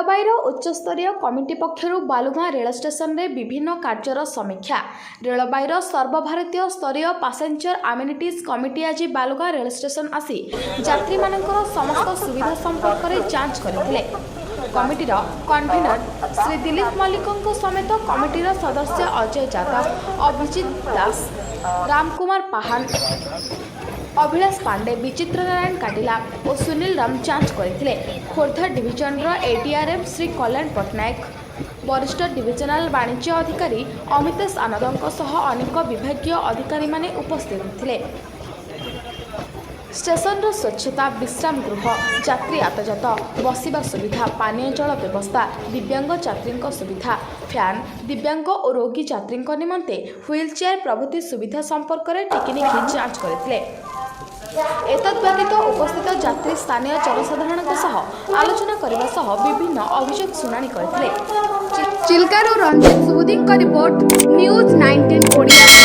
रेलवाईर उच्चस्तरीय committee पक्षर Balugaon rail station रे विभिन्न कार्यर समीक्षा। रेलवाईर सर्वभारतीय स्तरीय पैसेंजर एमिनिटीज कमिटी आज बालुगाँ रेल स्टेशन आसी यात्री मानकर समस्त सुविधा संपर्क में जांच करथिले। कमिटीर कन्वीनर श्री दिलीप मल्लिक समेत कमिटीर सदस्य अजय यादव, अभिजित दास, रामकुमार पाहान, अभिलाष पांडे, विचित्र नारायण काटिला और सुनील राम जांच करथिले। खोर्धा डिविजन एडीआरएम श्री कल्याण पट्टनायक, वरिष्ठ डिविजनल वाणिज्य अधिकारी अमितेश आनंद सह अनेक विभागीय अधिकारी माने उपस्थित थिले। स्टेशन स्वच्छता, विश्राम गृह, यात्री यातायात, बसवा सुविधा, पानीय जल व्यवस्था, दिव्यांग यात्री सुविधा, फैन, दिव्यांग और रोगी यात्री निमंते व्हीलचेयर प्रभृति सुविधा संपर्क में टिकिनिखि जांच करथिले। एतद्व्यतीत उपस्थित यात्री स्थानीय जनसाधारण आलोचना करने सह विभिन्न अभियोग शुणाणी करथिले। चिल्कार और रंजित सुबुदी का रिपोर्ट न्यूज 19 ओडिया।